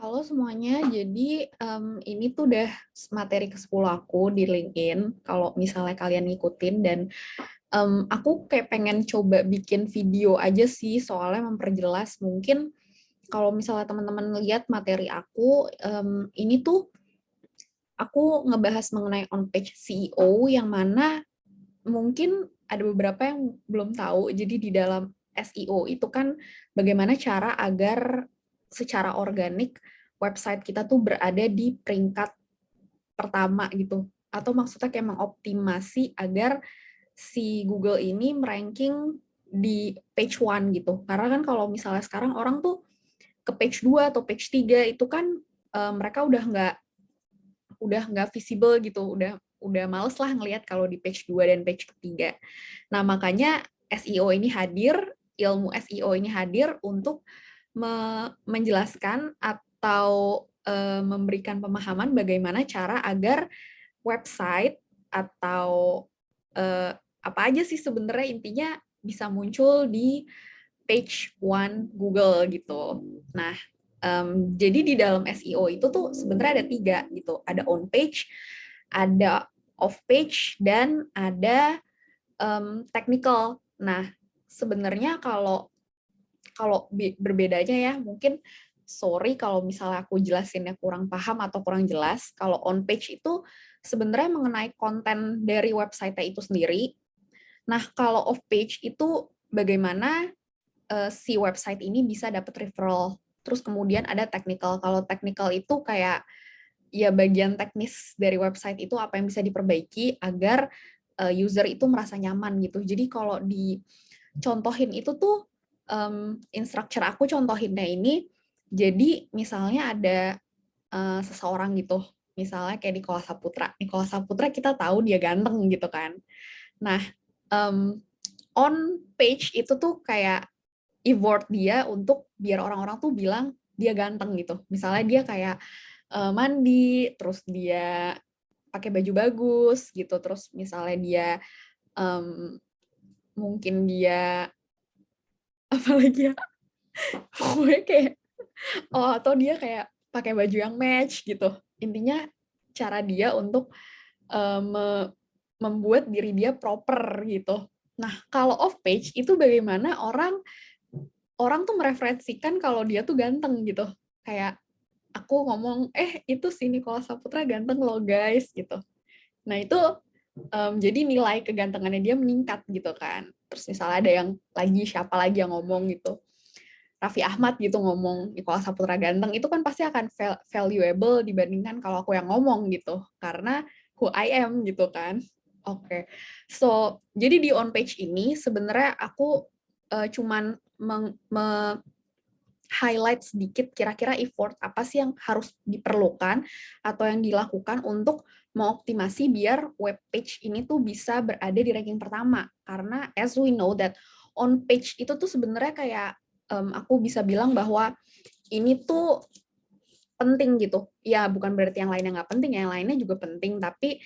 Halo semuanya, jadi ini tuh udah materi ke-10 aku di LinkedIn, kalau misalnya kalian ngikutin, dan aku kayak pengen coba bikin video aja sih, soalnya memperjelas mungkin kalau misalnya teman-teman lihat materi aku, ini tuh aku ngebahas mengenai on-page CEO, yang mana mungkin ada beberapa yang belum tahu. Jadi di dalam SEO itu kan bagaimana cara agar secara organik website kita tuh berada di peringkat pertama gitu. Atau maksudnya kayak mengoptimasi agar si Google ini meranking di page one gitu. Karena kan kalau misalnya sekarang orang tuh ke page 2 atau page 3 itu kan mereka udah nggak visible gitu, udah males lah ngelihat kalau di page 2 dan page ketiga. Nah, makanya SEO ini hadir, ilmu SEO ini hadir untuk menjelaskan atau memberikan pemahaman bagaimana cara agar website atau apa aja sih sebenarnya intinya bisa muncul di page one Google gitu. Nah, jadi di dalam SEO itu tuh sebenarnya ada 3 gitu. Ada on page, ada off page, dan ada technical. Nah, sebenarnya kalau kalau berbedanya ya, mungkin sorry kalau misalnya aku jelasinnya kurang paham atau kurang jelas. Kalau on page itu sebenarnya mengenai konten dari website itu sendiri. Nah, kalau off page itu bagaimana si website ini bisa dapat referral. Terus kemudian ada technical. Kalau technical itu kayak ya bagian teknis dari website itu apa yang bisa diperbaiki agar user itu merasa nyaman gitu. Jadi kalau dicontohin itu tuh instructor aku contohinnya ini, jadi misalnya ada seseorang gitu, misalnya kayak Nicholas Saputra. Nicholas Saputra kita tahu dia ganteng gitu kan. Nah, um, on page itu tuh kayak effort dia untuk biar orang-orang tuh bilang dia ganteng gitu. Misalnya dia kayak mandi, terus dia pakai baju bagus gitu, terus misalnya dia um, mungkin dia apalagi ya, pokoknya kayak atau dia kayak pakai baju yang match gitu. Intinya cara dia untuk membuat diri dia proper gitu. Nah, kalau off page itu bagaimana orang orang tuh mereferensikan kalau dia tuh ganteng gitu. Kayak aku ngomong, itu si Nicholas Saputra ganteng loh guys gitu. Nah itu jadi nilai kegantengannya dia meningkat gitu kan. Terus misalnya ada yang lagi, siapa lagi yang ngomong gitu, Raffi Ahmad gitu ngomong Nicholas Saputra ganteng, itu kan pasti akan valuable dibandingkan kalau aku yang ngomong gitu. Karena who I am gitu kan. Oke, okay. So jadi di on page ini sebenarnya aku cuman highlight sedikit kira-kira effort apa sih yang harus diperlukan atau yang dilakukan untuk mengoptimasi biar web page ini tuh bisa berada di ranking pertama. Karena as we know that on page itu tuh sebenarnya kayak aku bisa bilang bahwa ini tuh penting gitu. Ya bukan berarti yang lainnya nggak penting, yang lainnya juga penting, tapi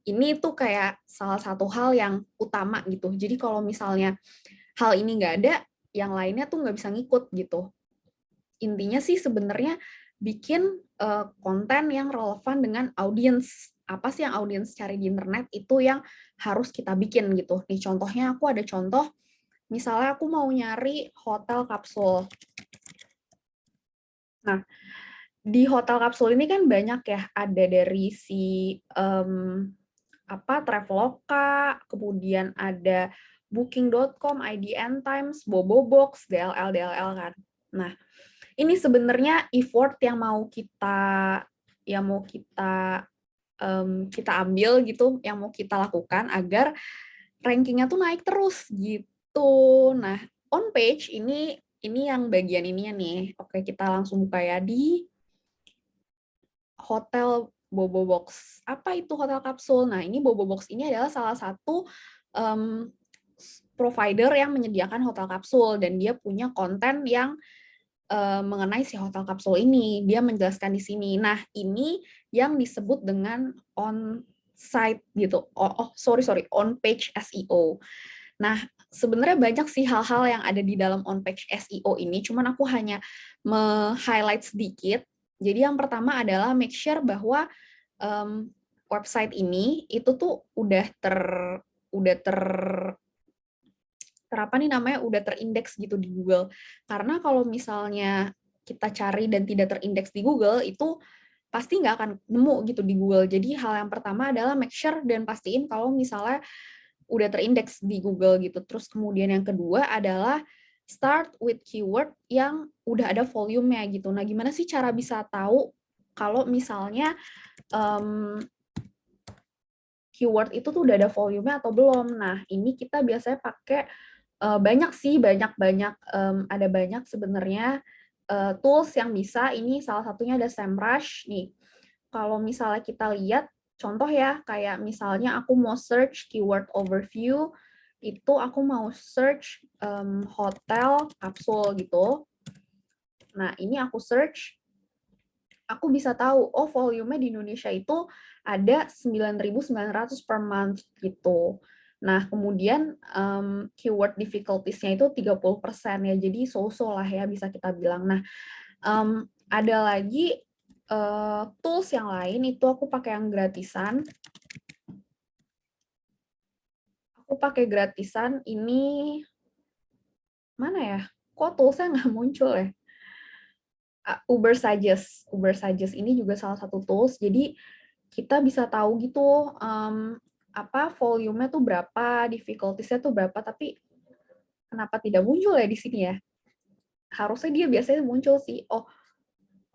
ini tuh kayak salah satu hal yang utama gitu. Jadi kalau misalnya hal ini nggak ada, yang lainnya tuh nggak bisa ngikut gitu. Intinya sih sebenarnya bikin konten yang relevan dengan audiens. Apa sih yang audiens cari di internet itu yang harus kita bikin gitu. Nih contohnya aku ada contoh, misalnya aku mau nyari hotel kapsul. Nah, di hotel kapsul ini kan banyak ya, ada dari si Traveloka, kemudian ada Booking.com, IDN Times, Bobobox, DLL kan. Nah, ini sebenarnya effort yang kita ambil gitu, yang mau kita lakukan agar rankingnya tuh naik terus gitu. Nah, on page ini yang bagian ininya nih. Oke, kita langsung buka ya di hotel Bobobox. Apa itu hotel kapsul? Nah, ini Bobobox ini adalah salah satu um, provider yang menyediakan hotel kapsul dan dia punya konten yang mengenai si hotel kapsul ini. Dia menjelaskan di sini. Nah, ini yang disebut dengan on site gitu. Sorry, on page SEO. Nah, sebenarnya banyak sih hal-hal yang ada di dalam on-page SEO ini, cuman aku hanya highlight sedikit. Jadi yang pertama adalah make sure bahwa website ini itu tuh udah apa nih namanya, udah terindeks gitu di Google. Karena kalau misalnya kita cari dan tidak terindeks di Google, itu pasti nggak akan nemu gitu di Google. Jadi hal yang pertama adalah make sure dan pastiin kalau misalnya udah terindeks di Google gitu. Terus kemudian yang kedua adalah start with keyword yang udah ada volume-nya gitu. Nah, gimana sih cara bisa tahu kalau misalnya keyword itu tuh udah ada volume-nya atau belum? Nah, ini kita biasanya pakai banyak sih, ada banyak sebenarnya tools yang bisa. Ini salah satunya ada SEMrush nih. Kalau misalnya kita lihat contoh ya, kayak misalnya aku mau search keyword overview, itu aku mau search hotel kapsul gitu. Nah, ini aku search, aku bisa tahu, oh volume di Indonesia itu ada 9.900 per month gitu. Nah, kemudian keyword difficulties-nya itu 30% ya, jadi so-so lah ya bisa kita bilang. Nah, ada lagi tools yang lain, itu aku pakai yang gratisan. Aku pakai gratisan, ini mana ya? Kok toolsnya nggak muncul ya? Ubersuggest ini juga salah satu tools. Jadi kita bisa tahu gitu apa volume-nya tuh berapa, difficulties-nya tuh berapa, tapi kenapa tidak muncul ya di sini ya? Harusnya dia biasanya muncul sih. Oh,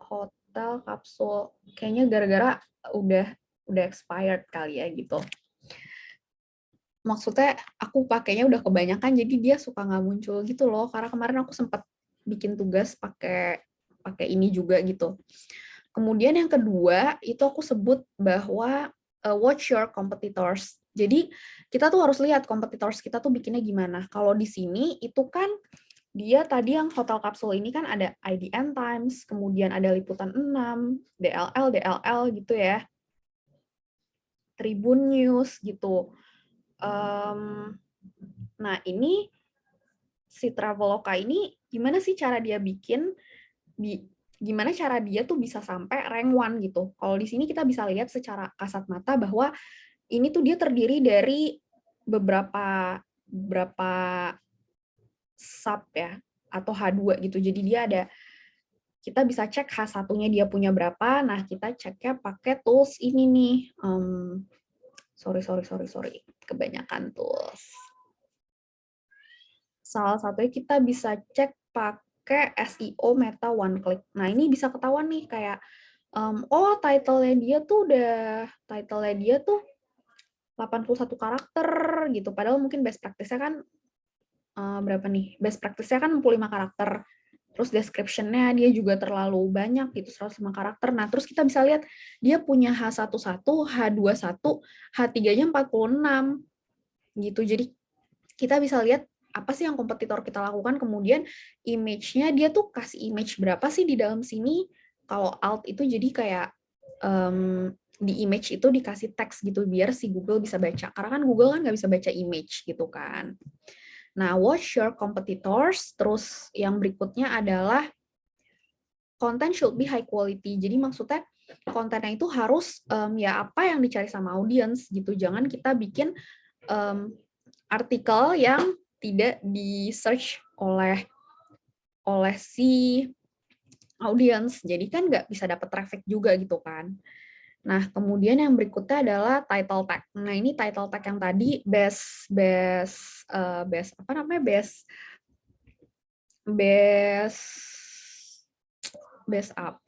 hotel kapsul. Kayaknya gara-gara udah expired kali ya gitu. Maksudnya aku pakainya udah kebanyakan, jadi dia suka nggak muncul gitu loh. Karena kemarin aku sempat bikin tugas pakai ini juga gitu. Kemudian yang kedua, itu aku sebut bahwa watch your competitors. Jadi kita tuh harus lihat competitors kita tuh bikinnya gimana. Kalau di sini itu kan dia tadi yang hotel kapsul ini kan ada IDN Times, kemudian ada Liputan 6, DLL gitu ya. Tribun News gitu. Nah, ini si Traveloka ini gimana sih cara dia bikin, gimana cara dia tuh bisa sampai rank 1 gitu. Kalau di sini kita bisa lihat secara kasat mata bahwa ini tuh dia terdiri dari beberapa sub ya, atau H2 gitu. Jadi dia ada, kita bisa cek H1-nya dia punya berapa. Nah, kita ceknya pakai tools ini nih. Sorry. Kebanyakan tools. Salah satunya kita bisa cek pakai SEO Meta One Click. Nah, ini bisa ketahuan nih kayak, oh title-nya dia tuh 81 karakter gitu. Padahal mungkin best practice-nya kan berapa nih? Best practice-nya kan 65 karakter. Terus description-nya dia juga terlalu banyak gitu, 105 karakter. Nah, terus kita bisa lihat dia punya H11, H21, H3-nya 46 gitu. Jadi kita bisa lihat apa sih yang kompetitor kita lakukan, kemudian image-nya dia tuh kasih image berapa sih di dalam sini. Kalau alt itu jadi kayak di image itu dikasih teks gitu biar si Google bisa baca, karena kan Google kan nggak bisa baca image gitu kan. Nah, watch your competitors. Terus yang berikutnya adalah content should be high quality. Jadi maksudnya kontennya itu harus ya apa yang dicari sama audiens gitu. Jangan kita bikin artikel yang tidak di search oleh si audiens, jadi kan nggak bisa dapat traffic juga gitu kan. Nah, kemudian yang berikutnya adalah title tag. Nah, ini title tag yang tadi best apa namanya, best up.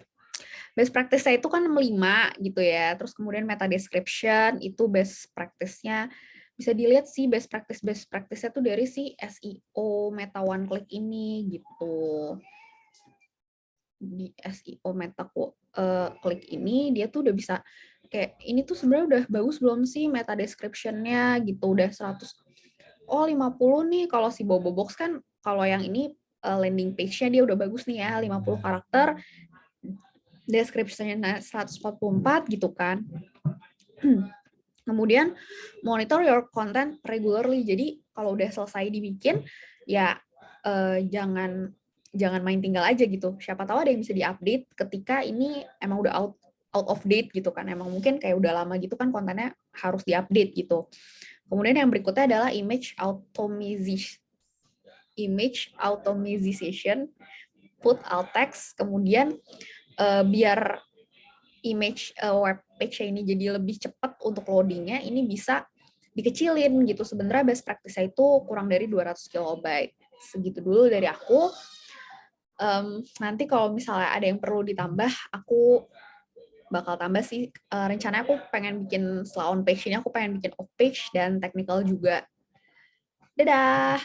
Best practice-nya itu kan 5 gitu ya. Terus kemudian meta description itu best practice-nya. Bisa dilihat sih best practice-nya tuh dari si SEO Meta One Click ini gitu. Di SEO Meta Click ini dia tuh udah bisa kayak ini tuh sebenarnya udah bagus belum sih meta description-nya gitu, udah 100. Oh, 50 nih kalau si Bobo Box kan, kalau yang ini landing page-nya dia udah bagus nih ya, 50 karakter. Description-nya 144 gitu kan. Kemudian monitor your content regularly. Jadi kalau udah selesai dibikin, ya jangan main tinggal aja gitu. Siapa tahu ada yang bisa diupdate ketika ini emang udah out of date gitu kan. Emang mungkin kayak udah lama gitu kan kontennya harus diupdate gitu. Kemudian yang berikutnya adalah image automation, put alt text. Kemudian biar image web page ini jadi lebih cepat untuk loadingnya, ini bisa dikecilin gitu. Sebenarnya best practice-nya itu kurang dari 200 kilobyte. Segitu dulu dari aku. Nanti kalau misalnya ada yang perlu ditambah, aku bakal tambah sih. Rencananya aku pengen bikin setelah on page ini, aku pengen bikin off page dan technical juga. Dadah!